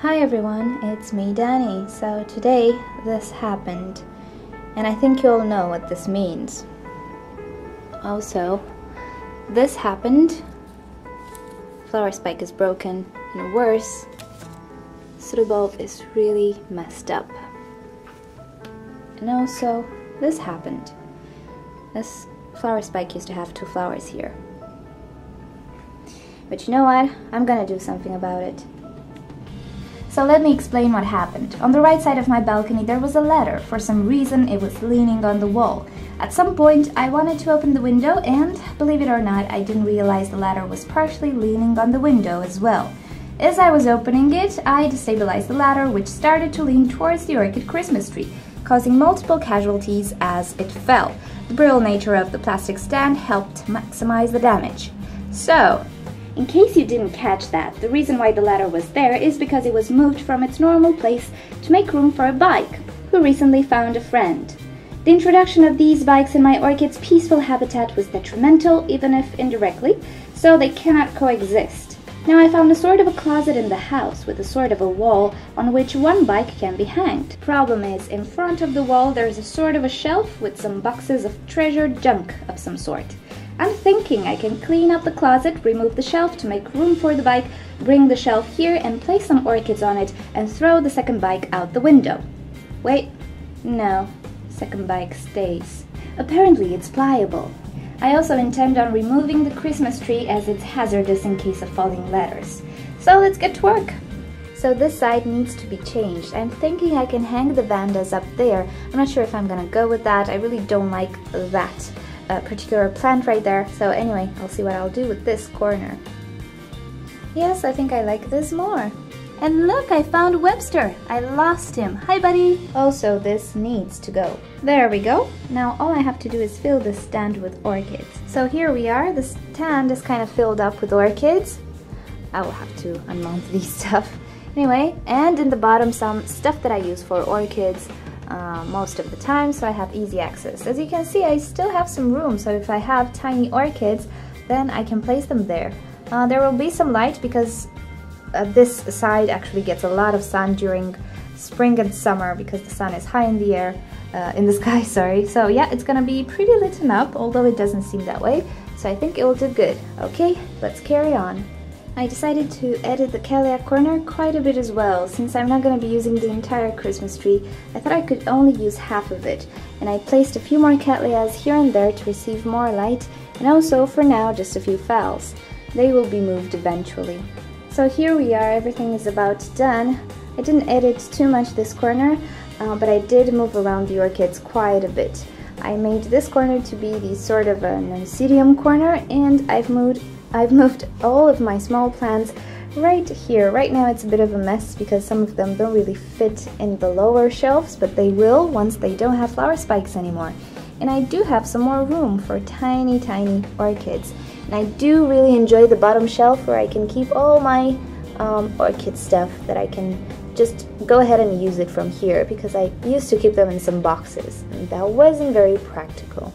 Hi everyone, it's me, Danny. So today this happened, and I think you'll know what this means. Also, this happened. Flower spike is broken, and worse, pseudobulb is really messed up. And also, this happened. This flower spike used to have 2 flowers here. But you know what? I'm gonna do something about it. So let me explain what happened. On the right side of my balcony there was a ladder. For some reason it was leaning on the wall. At some point I wanted to open the window and, believe it or not, I didn't realize the ladder was partially leaning on the window as well. As I was opening it, I destabilized the ladder, which started to lean towards the orchid Christmas tree, causing multiple casualties as it fell. The brittle nature of the plastic stand helped maximize the damage. So, in case you didn't catch that, the reason why the ladder was there is because it was moved from its normal place to make room for a bike, who recently found a friend. The introduction of these bikes in my orchid's peaceful habitat was detrimental, even if indirectly, so they cannot coexist. Now I found a sort of a closet in the house with a sort of a wall on which one bike can be hanged. Problem is, in front of the wall there is a sort of a shelf with some boxes of treasured junk of some sort. I'm thinking I can clean up the closet, remove the shelf to make room for the bike, bring the shelf here and place some orchids on it and throw the second bike out the window. Wait, no, second bike stays. Apparently it's pliable. I also intend on removing the Christmas tree as it's hazardous in case of falling ladders. So let's get to work. So this side needs to be changed. I'm thinking I can hang the vandas up there. I'm not sure if I'm gonna go with that. I really don't like that particular plant right there. So anyway, I'll see what I'll do with this corner. Yes, I think I like this more. And look, I found Webster. I lost him. Hi, buddy. Also, this needs to go. There we go. Now all I have to do is fill this stand with orchids. So here we are. The stand is kind of filled up with orchids. I will have to unmount these stuff. Anyway, and in the bottom some stuff that I use for orchids most of the time, so I have easy access. As you can see, I still have some room, so if I have tiny orchids, then I can place them there. There will be some light because this side actually gets a lot of sun during spring and summer because the sun is high in the air, in the sky, sorry. So yeah, it's gonna be pretty lit up, although it doesn't seem that way. So I think it will do good. Okay, let's carry on. I decided to edit the cattleya corner quite a bit as well. Since I'm not going to be using the entire Christmas tree, I thought I could only use half of it. And I placed a few more cattleyas here and there to receive more light, and also, for now, just a few phals. They will be moved eventually. So here we are, everything is about done. I didn't edit too much this corner, but I did move around the orchids quite a bit. I made this corner to be the sort of an oncidium corner, and I've moved all of my small plants right here. Right now it's a bit of a mess because some of them don't really fit in the lower shelves, but they will once they don't have flower spikes anymore. And I do have some more room for tiny orchids. And I do really enjoy the bottom shelf where I can keep all my orchid stuff that I can just go ahead and use it from here, because I used to keep them in some boxes and that wasn't very practical.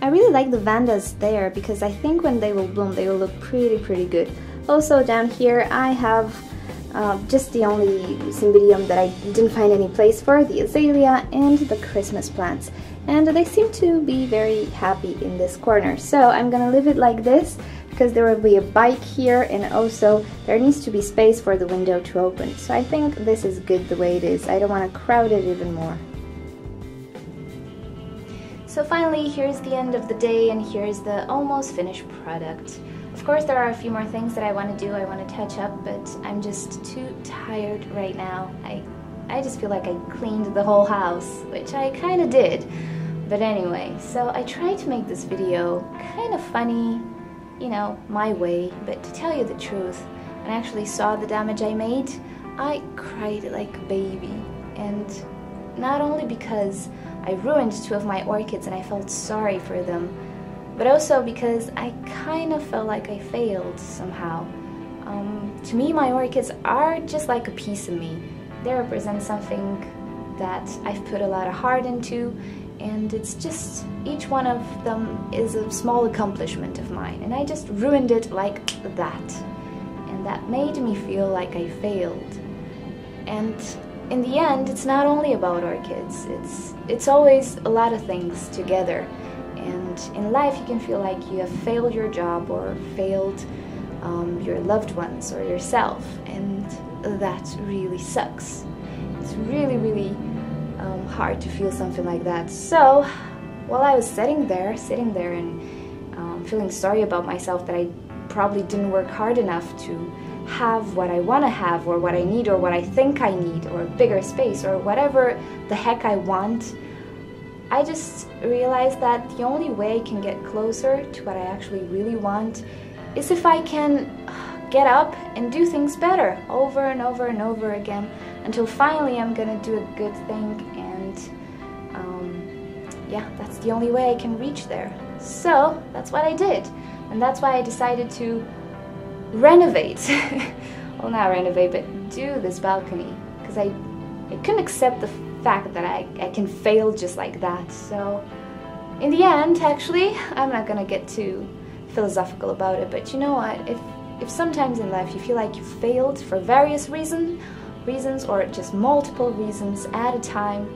I really like the vandas there because I think when they will bloom they will look pretty good. Also down here I have just the only cymbidium that I didn't find any place for, the azalea and the Christmas plants. And they seem to be very happy in this corner. So I'm gonna leave it like this because there will be a bike here, and also there needs to be space for the window to open. So I think this is good the way it is. I don't want to crowd it even more. So finally, here's the end of the day, and here's the almost finished product. Of course, there are a few more things that I want to do, I want to touch up, but I'm just too tired right now. I just feel like I cleaned the whole house, which I kind of did. But anyway, so I tried to make this video kind of funny, you know, my way, but to tell you the truth, when I actually saw the damage I made, I cried like a baby. And not only because I ruined 2 of my orchids and I felt sorry for them, but also because I kind of felt like I failed somehow. To me, my orchids are just like a piece of me. They represent something that I've put a lot of heart into, and it's just, each one of them is a small accomplishment of mine, and I just ruined it like that. And that made me feel like I failed. And in the end, it's not only about orchids, it's always a lot of things together. And in life you can feel like you have failed your job or failed your loved ones or yourself, and that really sucks. It's really, really hard to feel something like that. So while I was sitting there and feeling sorry about myself that I probably didn't work hard enough to have what I want to have, or what I need, or what I think I need, or a bigger space, or whatever the heck I want, I just realized that the only way I can get closer to what I actually really want is if I can get up and do things better over and over and over again, until finally I'm gonna do a good thing. And yeah, that's the only way I can reach there. So that's what I did, and that's why I decided to renovate well, not renovate, but do this balcony, because I couldn't accept the fact that I can fail just like that. So in the end, actually, I'm not gonna get too philosophical about it, but you know what, if sometimes in life you feel like you failed for various reasons or just multiple reasons at a time,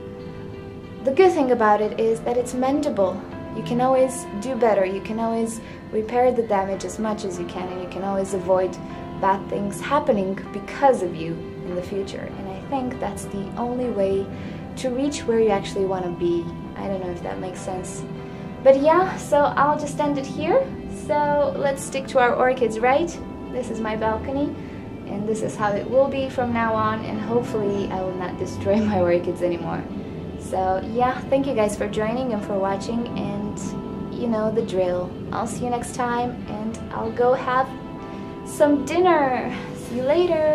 the good thing about it is that it's mendable. You can always do better, you can always repair the damage as much as you can, and you can always avoid bad things happening because of you in the future. And I think that's the only way to reach where you actually want to be. I don't know if that makes sense. But yeah, so I'll just end it here. So let's stick to our orchids, right? This is my balcony, and this is how it will be from now on, and hopefully I will not destroy my orchids anymore. So yeah, thank you guys for joining and for watching, and you know the drill. I'll see you next time, and I'll go have some dinner. See you later.